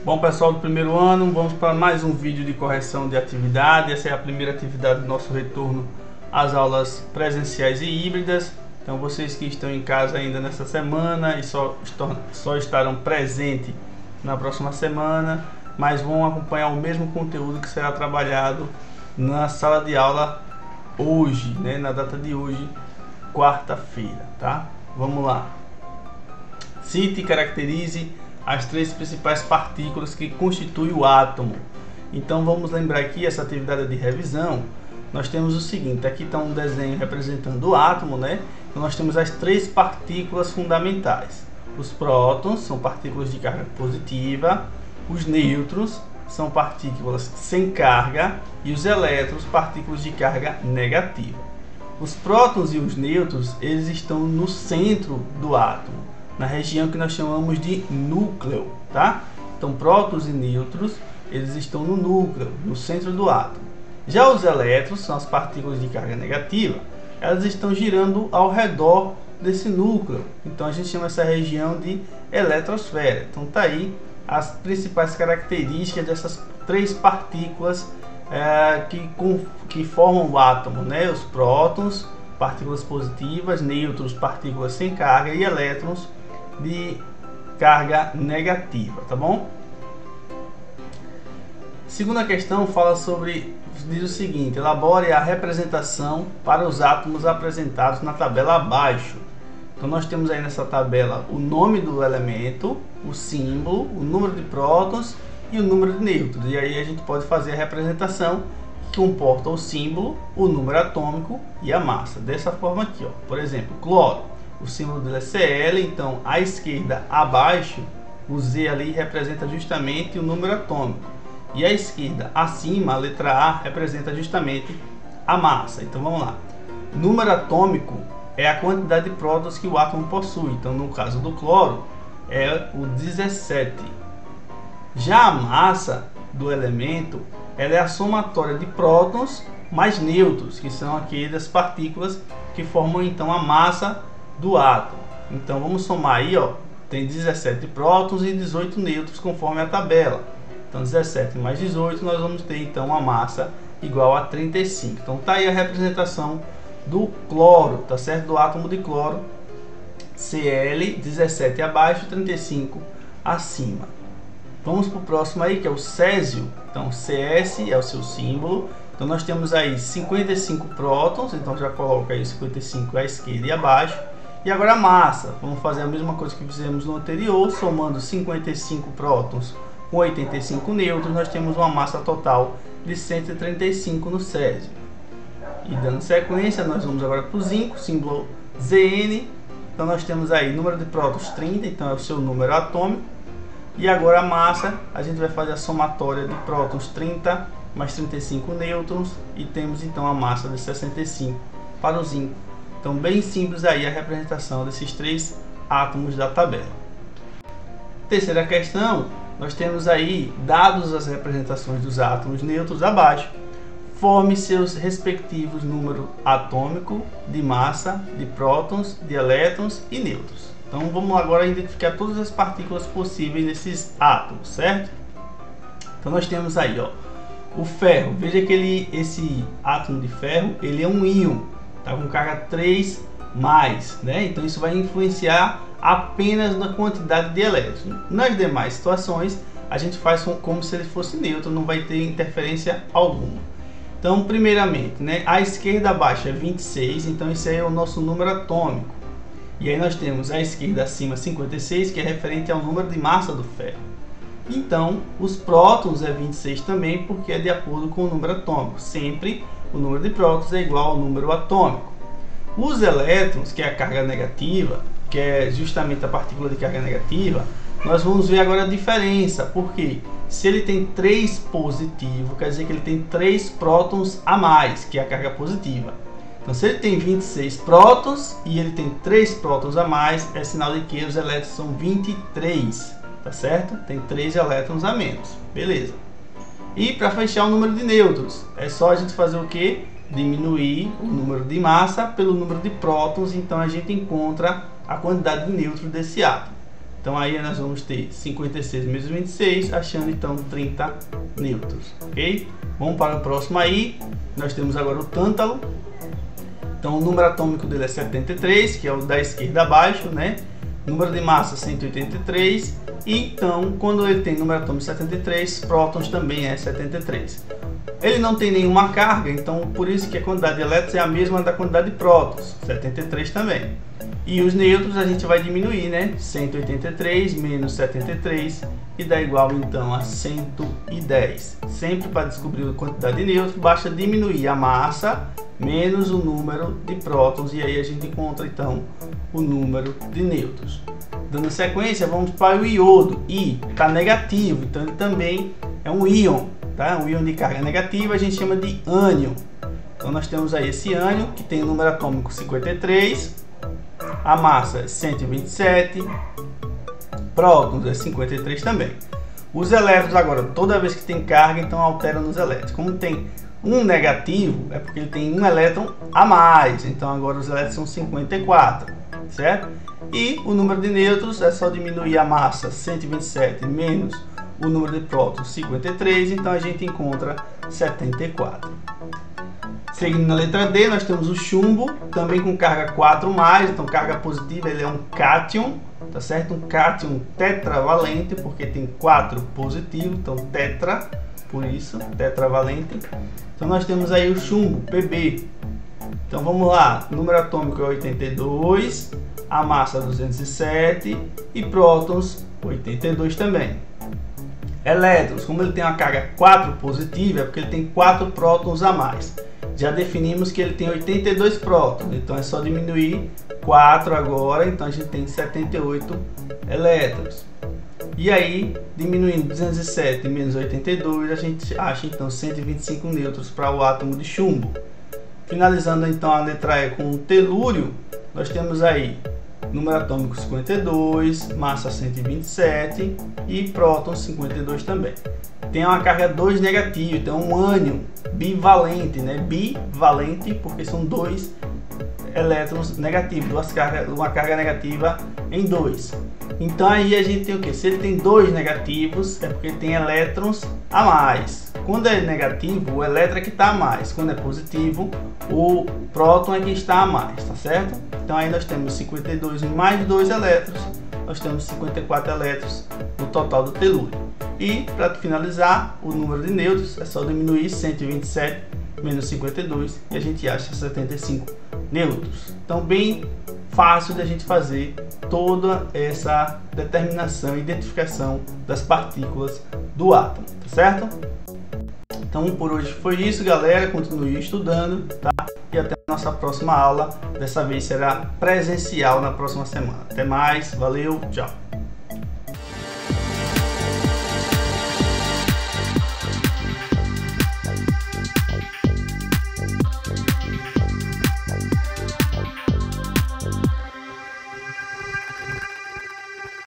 Bom, pessoal do primeiro ano, vamos para mais um vídeo de correção de atividade. Essa é a primeira atividade do nosso retorno às aulas presenciais e híbridas. Então vocês que estão em casa ainda nessa semana e só estarão presentes na próxima semana, mas vão acompanhar o mesmo conteúdo que será trabalhado na sala de aula hoje, né, na data de hoje, quarta-feira, tá? Vamos lá. Cite e caracterize as três principais partículas que constituem o átomo. Então vamos lembrar aqui, essa atividade de revisão, nós temos o seguinte, aqui está um desenho representando o átomo, né? Então nós temos as três partículas fundamentais. Os prótons são partículas de carga positiva, os nêutrons são partículas sem carga e os elétrons, partículas de carga negativa. Os prótons e os nêutrons, eles estão no centro do átomo, na região que nós chamamos de núcleo, tá? Então, prótons e nêutrons, eles estão no núcleo, no centro do átomo. Já os elétrons, são as partículas de carga negativa, elas estão girando ao redor desse núcleo. Então, a gente chama essa região de eletrosfera. Então, tá aí as principais características dessas três partículas que formam o átomo, né? Os prótons, partículas positivas, nêutrons, partículas sem carga e elétrons de carga negativa, tá bom? Segunda questão fala sobre, diz o seguinte: elabore a representação para os átomos apresentados na tabela abaixo. Então nós temos aí nessa tabela o nome do elemento, o símbolo, o número de prótons e o número de nêutrons. E aí a gente pode fazer a representação que comporta o símbolo, o número atômico e a massa. Dessa forma aqui, ó. Por exemplo, cloro. O símbolo dele é Cl, então à esquerda abaixo, o Z ali representa justamente o número atômico. E à esquerda acima, a letra A representa justamente a massa. Então vamos lá. Número atômico é a quantidade de prótons que o átomo possui. Então no caso do cloro é o 17. Já a massa do elemento, ela é a somatória de prótons mais nêutrons, que são aquelas partículas que formam então a massa do átomo. Então vamos somar aí, ó, tem 17 prótons e 18 nêutrons conforme a tabela. Então 17 mais 18 nós vamos ter então uma massa igual a 35. Então tá aí a representação do cloro, tá certo? Do átomo de cloro, Cl, 17 abaixo, 35 acima. Vamos para o próximo aí, que é o césio. Então Cs é o seu símbolo. Então nós temos aí 55 prótons, então já coloca aí 55 à esquerda e abaixo. E agora a massa, vamos fazer a mesma coisa que fizemos no anterior, somando 55 prótons com 85 nêutrons, nós temos uma massa total de 135 no césio. E dando sequência, nós vamos agora para o zinco, símbolo Zn. Então nós temos aí número de prótons 30, então é o seu número atômico. E agora a massa, a gente vai fazer a somatória de prótons 30 mais 35 nêutrons e temos então a massa de 65 para o zinco. Então bem simples aí a representação desses três átomos da tabela. Terceira questão, nós temos aí, dados as representações dos átomos nêutrons abaixo, forme seus respectivos número atômico, de massa, de prótons, de elétrons e nêutrons. Então vamos agora identificar todas as partículas possíveis nesses átomos, certo? Então nós temos aí, ó, o ferro. Veja que esse átomo de ferro, ele é um íon, tá com carga 3+, né? Então isso vai influenciar apenas na quantidade de elétrons. Nas demais situações, a gente faz como se ele fosse neutro, não vai ter interferência alguma. Então, primeiramente, né, à esquerda abaixo é 26, então esse aí é o nosso número atômico. E aí nós temos à esquerda acima 56, que é referente ao número de massa do ferro. Então, os prótons é 26 também, porque é de acordo com o número atômico. Sempre o número de prótons é igual ao número atômico. Os elétrons, que é a carga negativa, que é justamente a partícula de carga negativa, nós vamos ver agora a diferença, porque se ele tem 3 positivo, quer dizer que ele tem 3 prótons a mais, que é a carga positiva. Então se ele tem 26 prótons e ele tem 3 prótons a mais, é sinal de que os elétrons são 23, tá certo? Tem 3 elétrons a menos, beleza. E para fechar o número de nêutrons, é só a gente fazer o que? Diminuir o número de massa pelo número de prótons, então a gente encontra a quantidade de nêutrons desse átomo. Então aí nós vamos ter 56 menos 26, achando então 30 nêutrons, ok? Vamos para o próximo aí, nós temos agora o tântalo. Então o número atômico dele é 73, que é o da esquerda abaixo, né? Número de massa 183, e então quando ele tem número atômico 73, prótons também é 73. Ele não tem nenhuma carga, então por isso que a quantidade de elétrons é a mesma da quantidade de prótons, 73 também. E os nêutrons a gente vai diminuir, né? 183 menos 73 e dá igual então a 110. Sempre para descobrir a quantidade de nêutrons, basta diminuir a massa menos o número de prótons e aí a gente encontra então o número de nêutrons. Dando sequência, vamos para o iodo. I está negativo, então ele também é um íon, tá? Um íon de carga negativa, a gente chama de ânion. Então nós temos aí esse ânion que tem o número atômico 53, a massa é 127, prótons é 53 também. Os elétrons agora, toda vez que tem carga, então alteram nos elétrons. Como tem um negativo, é porque ele tem um elétron a mais, então agora os elétrons são 54, certo? E o número de nêutrons é só diminuir a massa 127 menos o número de prótons 53, então a gente encontra 74. Seguindo na letra D, nós temos o chumbo, também com carga 4+, então carga positiva, ele é um cátion, tá certo? Um cátion tetravalente, porque tem 4 positivo, então tetra, por isso, tetravalente. Então nós temos aí o chumbo, Pb. Então vamos lá, o número atômico é 82, a massa 207 e prótons 82 também. Elétrons, como ele tem uma carga 4 positiva, é porque ele tem 4 prótons a mais. Já definimos que ele tem 82 prótons, então é só diminuir 4 agora, então a gente tem 78 elétrons. E aí, diminuindo 207 menos 82, a gente acha então 125 nêutrons para o átomo de chumbo. Finalizando então a letra E com o telúrio, nós temos aí número atômico 52, massa 127 e prótons 52 também. Tem uma carga 2 negativa, então um ânion bivalente, né? Bivalente porque são 2 elétrons negativos, uma carga negativa em 2. Então aí a gente tem o que? Se ele tem 2 negativos, é porque ele tem elétrons a mais. Quando é negativo, o elétron é que está a mais. Quando é positivo, o próton é que está a mais, tá certo? Então aí nós temos 52 mais 2 elétrons, nós temos 54 elétrons no total do telúrio. E para finalizar, o número de nêutrons é só diminuir 127 menos 52 e a gente acha 75 nêutrons. Então bem fácil da gente fazer toda essa determinação e identificação das partículas do átomo, tá certo? Então por hoje foi isso, galera. Continue estudando, tá? E até a nossa próxima aula. Dessa vez será presencial na próxima semana. Até mais, valeu, tchau!